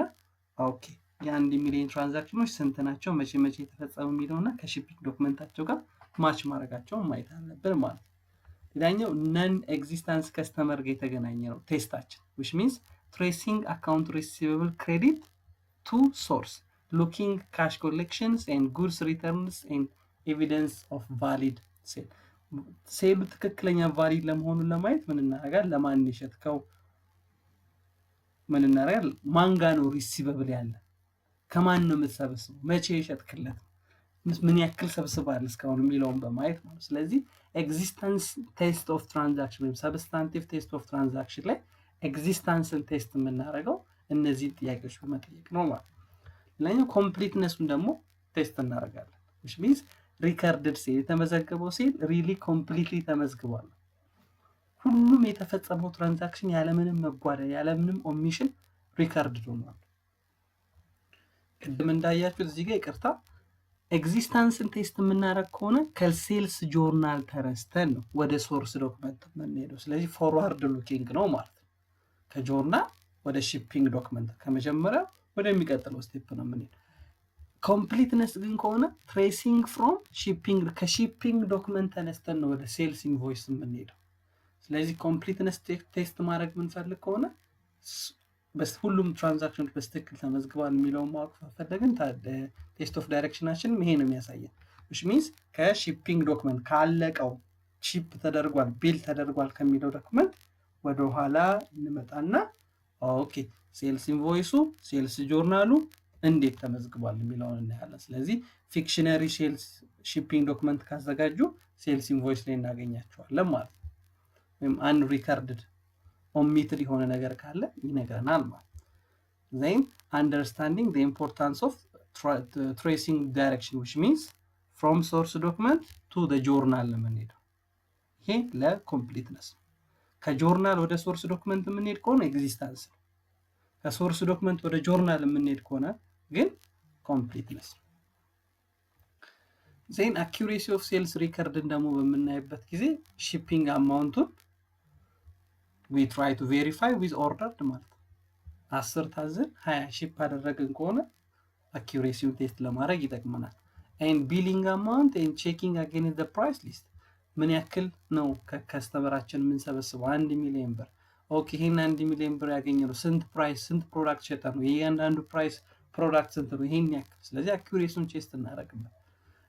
ኦኬ የ1 ሚሊዮን ትራንዛክሽኖች ስንት ናቸው መቼ መቼ የተፈጸሙ የሚለውና ከሺፒንግ ዶክመንታቸው ጋር ማች ማድረጋቸውን ማየት አለብን ማለት ነው። ሌላኛው ነን ኤግዚስተንስ ከስተመር ጋር የተገናኘ ነው ቴስታችን which means tracing account receivable credit to source, looking cash collections and goods returns and evidence of valid sale። ሴሉ ትክክለኛ ቫሊድ ለመሆኑን ለማየት ምን እናደርጋለን? ለማን ይሸጥከው ምን እናደርጋለን? ማን ጋር ነው ሪሲቨብል ያለ? ከማን ነው የምትሰበስበው? መቼ ይሸጥክለት? ምን ያክል ሰብስባል እስካሁን የሚለውን በማየት ማለት። ስለዚህ ኤግዚስተንስ ቴስት ኦፍ ትራንዛክሽን ወይም ሰብስታንቲቭ ቴስት ኦፍ ትራንዛክሽን ላይ ኤግዚስተንስን ቴስት የምናደርገው እነዚህ ጥያቄዎች በመጠየቅ ነው ማለት ነው። ሌላኛው ኮምፕሊትነሱን ደግሞ ቴስት እናደርጋለን which means recorded ሴል የተመዘገበው ሴል really completely ተመዝግቧል። ሁሉም የተፈጸመው ትራንዛክሽን ያለምንም መጓደል ያለምንም ኦሚሽን ሪከርድ ሆኗል። ቅድም እንዳያችሁት እዚህ ጋር ይቅርታ ኤግዚስተንስን ቴስት የምናደርግ ከሆነ ከሴልስ ጆርናል ተነስተን ነው ወደ ሶርስ ዶክመንት የምንሄደው። ስለዚህ ፎርዋርድ ሉኪንግ ነው ማለት ነው። ከጆርናል ወደ ሺፒንግ ዶክመንት ከመጀመሪያ ወደሚቀጥለው ስቴፕ ነው የምንሄደው። ኮምፕሊትነስ ግን ከሆነ ትሬሲንግ ፍሮም ሺፒንግ ከሺፒንግ ዶክመንት ተነስተን ነው ወደ ሴልስ ኢንቮይስ የምንሄደው። ስለዚህ ኮምፕሊትነስ ቴስት ማድረግ የምንፈልግ ከሆነ ሁሉም ትራንዛክሽኖች በትክክል ተመዝግቧል የሚለውን ማወቅ ፈለግን ቴስት ኦፍ ዳይሬክሽናችን ይሄ ነው የሚያሳየን which means ከሺፒንግ ዶክመንት ካለቀው ሺፕ ተደርጓል ቢል ተደርጓል ከሚለው ዶክመንት ወደ ኋላ እንመጣና ኦኬ ሴልስ ኢንቮይሱ ሴልስ ጆርናሉ እንዴት ተመዝግቧል የሚለውን እናያለን። ስለዚህ ፊክሽነሪ ሴልስ ሺፒንግ ዶክመንት ካዘጋጁ ሴልስ ኢንቮይስ ላይ እናገኛቸዋለን ማለት ነው። ወይም አንሪከርድድ ኦሚትድ የሆነ ነገር ካለ ይነግረናል ማለት ነው። then understanding the importance of tracing direction which means from source document to the journal ለምንሄደው ይሄ ለኮምፕሊትነስ። ከጆርናል ወደ ሶርስ ዶክመንት የምንሄድ ከሆነ ኤግዚስተንስ ነው። ከሶርስ ዶክመንት ወደ ጆርናል የምንሄድ ከሆነ ግን ኮምፕሊትነስ። then accuracy of sales record ደግሞ በምናይበት ጊዜ shipping አማውንቱን we try to verify with ordered ማለት ነው። 10 ታዘን 20 ሺፕ አደረግን ከሆነ accuracy-ውን ቴስት ለማድረግ ይጠቅመናል። and billing amount and checking against the price list ምን ያክል ነው ከከስተመራችን የምንሰበስበው 1 ሚሊዮን ብር ኦኬ ይሄን 1 ሚሊዮን ብር ያገኘነው ስንት ፕራይስ ስንት ፕሮዳክት ሸጠ ነው የእያንዳንዱ ፕራይስ ፕሮዳክት ስንት ነው ይሄን ያክል። ስለዚህ accuracy-ውን ቴስት እናደርግበት።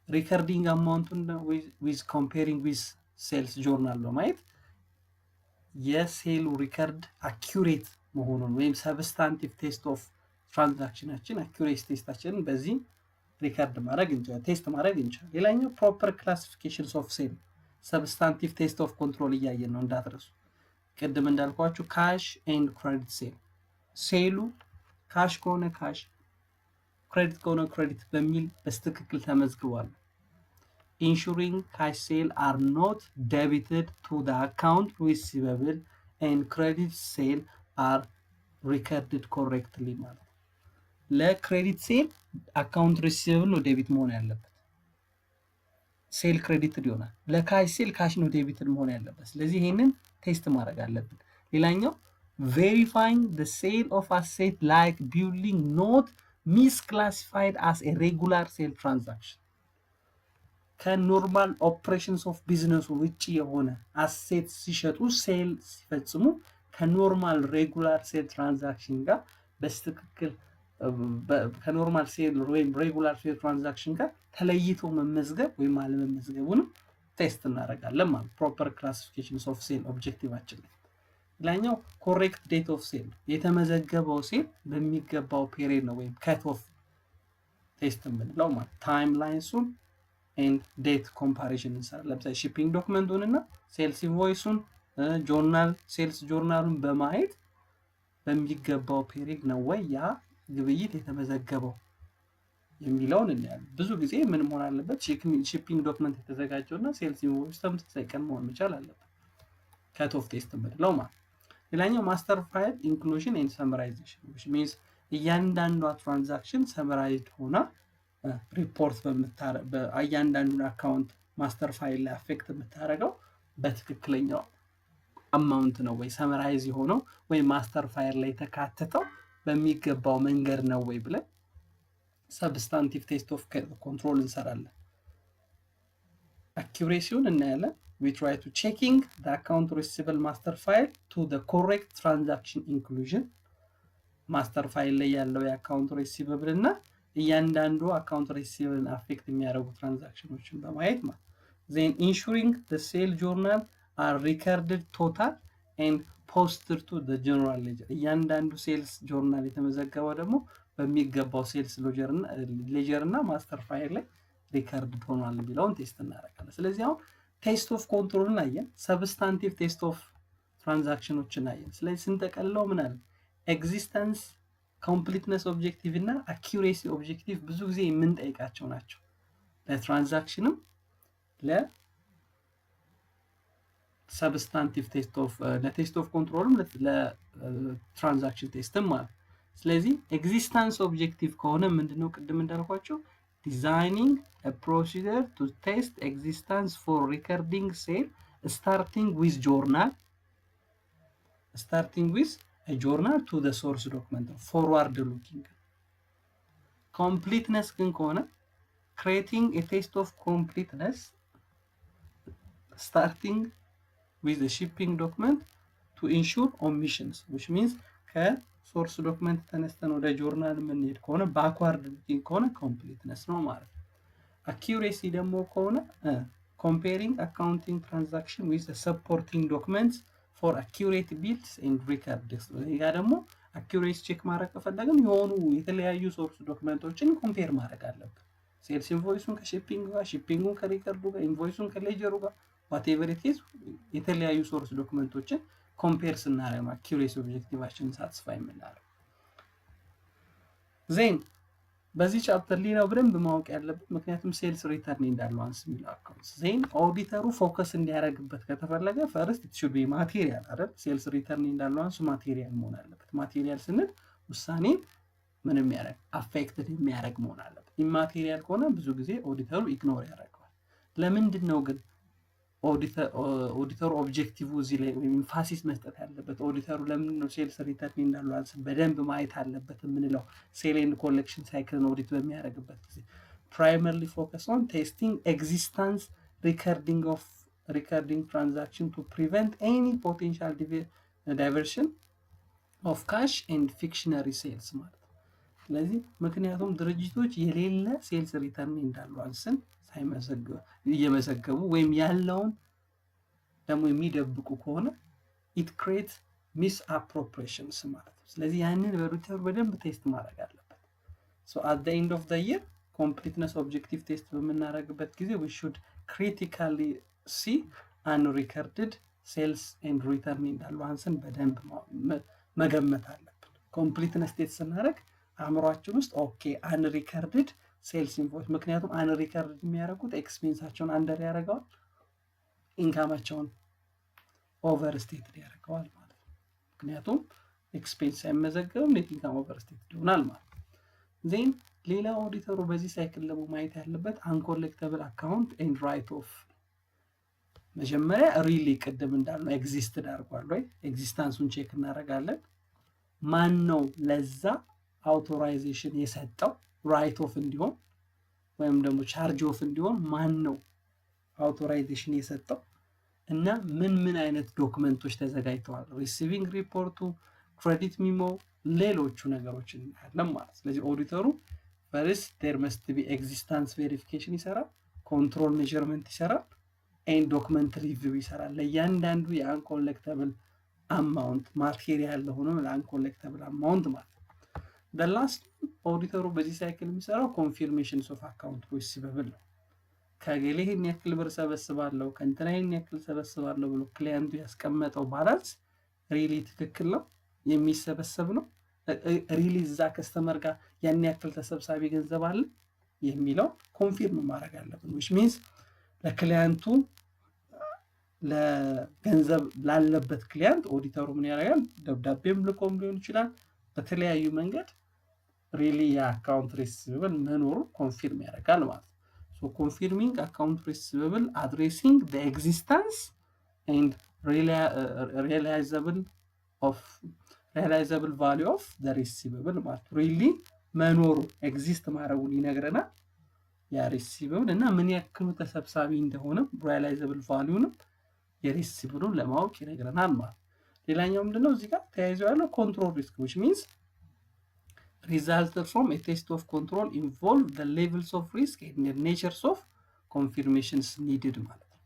ሪከርዲንግ አማውንቱን with comparing with sales journal በማየት የሴሉ ሪከርድ አኪዩሬት መሆኑን ወይም ሰብስታንቲቭ ቴስት ኦፍ ትራንዛክሽናችን አኪዩሬሲ ቴስታችንን በዚህ ሪከርድ ማድረግ እንችላለን ቴስት ማድረግ እንችላለን። ሌላኛው ፕሮፐር ክላሲፊኬሽንስ ኦፍ ሴል ሰብስታንቲቭ ቴስት ኦፍ ኮንትሮል እያየን ነው እንዳትረሱ። ቅድም እንዳልኳችሁ ካሽ ኤንድ ክሬዲት ሴል ሴሉ ካሽ ከሆነ ካሽ ክሬዲት ከሆነ ክሬዲት በሚል በትክክል ተመዝግቧል። ensuring cash sale are not debited to the account receivable and credit sale are recorded correctly ማለት ለክሬዲት ሴል አካውንት ሪሲቨብል ነው ዴቢት መሆን ያለበት ሴል ክሬዲትድ ይሆናል። ለካሽ ሴል ካሽ ነው ዴቢትድ መሆን ያለበት። ስለዚህ ይሄንን ቴስት ማድረግ አለብን። ሌላኛው verifying the sale of asset like building not misclassified as a regular sale transaction ከኖርማል ኦፕሬሽንስ ኦፍ ቢዝነሱ ውጪ የሆነ አሴት ሲሸጡ ሴል ሲፈጽሙ ከኖርማል ሬጉላር ሴል ትራንዛክሽን ጋር በስትክክል ከኖርማል ሴል ወይም ሬጉላር ሴል ትራንዛክሽን ጋር ተለይቶ መመዝገብ ወይም አለመመዝገቡንም ቴስት እናደርጋለን ማለት ፕሮፐር ክላሲፊኬሽንስ ኦፍ ሴል ኦብጀክቲቫችን ላይ። ሌላኛው ኮሬክት ዴት ኦፍ ሴል የተመዘገበው ሴል በሚገባው ፔሪድ ነው ወይም ከት ኦፍ ቴስት የምንለው ማለት ታይም ላይንሱን ኤንድ ዴት ኮምፓሪዥን እንሰራለን። ለምሳሌ ሺፒንግ ዶክመንቱን እና ሴልስ ኢንቮይሱን ጆርናል ሴልስ ጆርናሉን በማየት በሚገባው ፔሪድ ነው ወይ ያ ግብይት የተመዘገበው የሚለውን እናያለን። ብዙ ጊዜ ምን መሆን አለበት? ሺፒንግ ዶክመንት የተዘጋጀውና ሴልስ ኢንቮይስ ተመሳሳይ ቀን መሆን መቻል አለበት ከት ኦፍ ቴስት የምንለው ማለት። ሌላኛው ማስተር ፋይል ኢንክሉዥን ኤንድ ሰመራይዜሽን which means እያንዳንዷ ትራንዛክሽን ሰመራይዝድ ሆና ሪፖርት እያንዳንዱን አካውንት ማስተር ፋይል ላይ አፌክት የምታደርገው በትክክለኛው አማውንት ነው ወይ ሰመራይዝ የሆነው ወይ ማስተር ፋይል ላይ ተካተተው በሚገባው መንገድ ነው ወይ ብለን ሰብስታንቲቭ ቴስት ኦፍ ኮንትሮል እንሰራለን። አኪዩሬሲውን እናያለን። we try to checking the account receivable master file to the correct transaction inclusion ማስተር ፋይል ላይ ያለው የአካውንት ሪሲቨብል እና እያንዳንዱ አካውንት ሪሲቨብል አፌክት የሚያደርጉ ትራንዛክሽኖችን በማየት ማለት then ensuring the sale journal are recorded total and posted to the general ledger እያንዳንዱ ሴልስ ጆርናል የተመዘገበው ደግሞ በሚገባው ሴልስ ሌጀር እና ማስተር ፋይል ላይ ሪከርድ ሆኗል የሚለውን ቴስት እናደርጋለን። ስለዚህ አሁን ቴስት ኦፍ ኮንትሮልን አየን፣ ሰብስታንቲቭ ቴስት ኦፍ ትራንዛክሽኖችን አየን። ስለዚህ ስንጠቀልለው ምን አለ? ኤግዚስተንስ፣ ኮምፕሊትነስ ኦብጀክቲቭ እና አኪዩሬሲ ኦብጀክቲቭ ብዙ ጊዜ የምንጠይቃቸው ናቸው ለትራንዛክሽንም ለሰብስታንቲቭ ቴስት ኦፍ ለቴስት ኦፍ ኮንትሮልም ለትራንዛክሽን ቴስትም ማለት። ስለዚህ ኤግዚስተንስ ኦብጀክቲቭ ከሆነ ምንድነው ቅድም እንዳልኳቸው ዲዛይኒንግ a procedure to test existence for recording sale starting with a journal to the source document forward looking. completeness ግን ከሆነ creating a test of completeness starting with the shipping document to ensure omissions which means ከሶርስ ዶክመንት ተነስተን ወደ ጆርናል የምንሄድ ከሆነ ባክዋርድ ሉኪንግ ከሆነ ኮምፕሊትነስ ነው ማለት ነው። አኪዩሬሲ ደግሞ ከሆነ comparing accounting transaction with the supporting documents for accurate bills and records ያ ደግሞ አኪዩሬሲ ቼክ ማድረግ ከፈለግን የሆኑ የተለያዩ ሶርስ ዶክመንቶችን ኮምፔር ማድረግ አለብን። ሴልስ ኢንቮይሱን ከሺፒንግ ጋር፣ ሺፒንጉን ከሪከርዱ ጋር፣ ኢንቮይሱን ከሌጀሩ ጋር whatever it is የተለያዩ ሶርስ ዶክመንቶችን ኮምፔር ስናደርግ አኪዩሬሲ ኦብጀክቲቫችንን ሳትስፋይ የምናደርግ። ዜን በዚህ ቻፕተር ሌላው በደንብ ማወቅ ያለበት ምክንያቱም ሴልስ ሪተርን እንዳለው አንስ የሚለው አካውንት ዜን ኦዲተሩ ፎከስ እንዲያደርግበት ከተፈለገ ፈርስት it should be ማቴሪያል አይደል? ሴልስ ሪተርን እንዳለው አንሱ ማቴሪያል መሆን አለበት። ማቴሪያል ስንል ውሳኔ ምን የሚያደርግ አፌክትድ የሚያደርግ መሆን አለበት። ኢማቴሪያል ከሆነ ብዙ ጊዜ ኦዲተሩ ኢግኖር ያደርገዋል። ለምንድን ነው ግን ኦዲተሩ ኦብጀክቲቭ እዚህ ላይ ወይም ኢንፋሲስ መስጠት ያለበት? ኦዲተሩ ለምን ነው ሴልስ ሪተርን እንዳለው አንስ በደንብ ማየት አለበት የምንለው? ሴል ኤንድ ኮሌክሽን ሳይክልን ኦዲት በሚያደርግበት ጊዜ primarily focus on testing existence recording transaction to prevent any potential diversion of cash and fictionary sales ማለት ነው። ስለዚህ ምክንያቱም ድርጅቶች የሌለ ሴልስ ሪተርን እንዳለው አንስን እየመዘገቡ ወይም ያለውን ደግሞ የሚደብቁ ከሆነ it creates misappropriations ማለት ነው። ስለዚህ ያንን በኦዲተሩ በደንብ ቴስት ማድረግ አለበት። so at the end of the year completeness objective test በምናደርግበት ጊዜ we should critically see unrecorded sales and return እንዳለው አንስን በደንብ መገመት አለብን። completeness test ስናደርግ አእምሯችን ውስጥ ኦኬ unrecorded ሴልስ ኢንቮይስ ምክንያቱም አንሪከርድ የሚያደርጉት ኤክስፔንሳቸውን አንደር ያደርገዋል፣ ኢንካማቸውን ኦቨር ስቴትድ ያደርገዋል ማለት ነው። ምክንያቱም ኤክስፔንስ ሳይመዘገብ ኔት ኢንካም ኦቨር ስቴትድ ይሆናል ማለት ነው። ዜን ሌላ ኦዲተሩ በዚህ ሳይክል ደግሞ ማየት ያለበት አንኮሌክተብል አካውንት ኤንድ ራይት ኦፍ መጀመሪያ ሪሊ ቅድም እንዳልነው ኤግዚስትድ አድርጓል ወይ ኤግዚስታንሱን ቼክ እናደርጋለን። ማን ነው ለዛ አውቶራይዜሽን የሰጠው ራይት ኦፍ እንዲሆን ወይም ደግሞ ቻርጅ ኦፍ እንዲሆን ማን ነው አውቶራይዜሽን የሰጠው እና ምን አይነት ዶክመንቶች ተዘጋጅተዋል፣ ሪሲቪንግ ሪፖርቱ፣ ክሬዲት ሚሞ፣ ሌሎቹ ነገሮችን እናያለን ማለት። ስለዚህ ኦዲተሩ ፈርስት ዴር መስት ቢ ኤግዚስታንስ ቬሪፊኬሽን ይሰራል፣ ኮንትሮል ሜዥርመንት ይሰራል፣ ኤንድ ዶክመንት ሪቪው ይሰራል። ለእያንዳንዱ የአንኮሌክተብል አማውንት ማቴሪያል ለሆነው ለአንኮሌክተብል አማውንት ማለት ነው። በላስት ኦዲተሩ በዚህ ሳይክል የሚሰራው ኮንፊርሜሽንስ ኦፍ አካውንት ሪሲቨብል ነው። ከገሌ ይህን ያክል ብር ሰበስባለሁ ከእንትና ይህን ያክል ሰበስባለሁ ብሎ ክሊያንቱ ያስቀመጠው ባላንስ ሪሊ ትክክል ነው የሚሰበሰብ ነው ሪሊ እዛ ከስተመር ጋር ያን ያክል ተሰብሳቢ ገንዘብ አለ የሚለው ኮንፊርም ማድረግ አለብን። which means ለክሊያንቱ ለገንዘብ ላለበት ክሊያንት ኦዲተሩ ምን ያደርጋል? ደብዳቤም ልኮም ሊሆን ይችላል በተለያዩ መንገድ ሪሊ የአካውንት ሪሲቨብል መኖሩ ኮንፊርም ያደርጋል ማለት ነው። so confirming account receivable addressing the existence and realizable value of the receivable ማለት ሪሊ መኖሩ ኤግዚስት ማድረጉን ይነግረናል ያ ሪሲቨብል እና ምን ያክሉ ተሰብሳቢ እንደሆነ realizable value ነው የሪሲቨብሉን ለማወቅ ይነግረናል ማለት። ሌላኛው ምንድነው እዚህ ጋር ተያይዞ ያለው ኮንትሮል ሪስክ which means resulted from a test of control involve the levels of risk and the natures of confirmations needed ማለት ነው።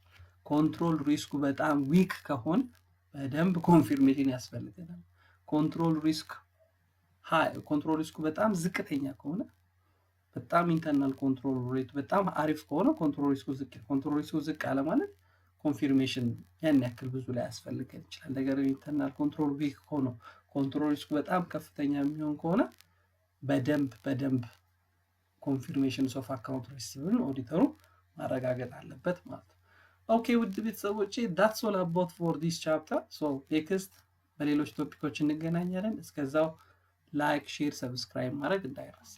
ኮንትሮል ሪስኩ በጣም ዊክ ከሆነ በደንብ ኮንፊርሜሽን ያስፈልገናል። ኮንትሮል ሪስኩ በጣም ዝቅተኛ ከሆነ በጣም ኢንተርናል ኮንትሮል ሬት በጣም አሪፍ ከሆነ ኮንትሮል ሪስኩ ዝቅ አለ ማለት ኮንፊርሜሽን ያን ያክል ብዙ ላይ ያስፈልገን ይችላል። ነገር ግን ኢንተርናል ኮንትሮል ዊክ ከሆነ ኮንትሮል ሪስኩ በጣም ከፍተኛ የሚሆን ከሆነ በደንብ ኮንፊርሜሽንስ ኦፍ አካውንት ሪሲቨብል ኦዲተሩ ማረጋገጥ አለበት ማለት ነው። ኦኬ ውድ ቤተሰቦቼ that's all about for this chapter. so next በሌሎች ቶፒኮች እንገናኛለን። እስከዛው ላይክ ሼር ሰብስክራይብ ማድረግ እንዳይረሳ።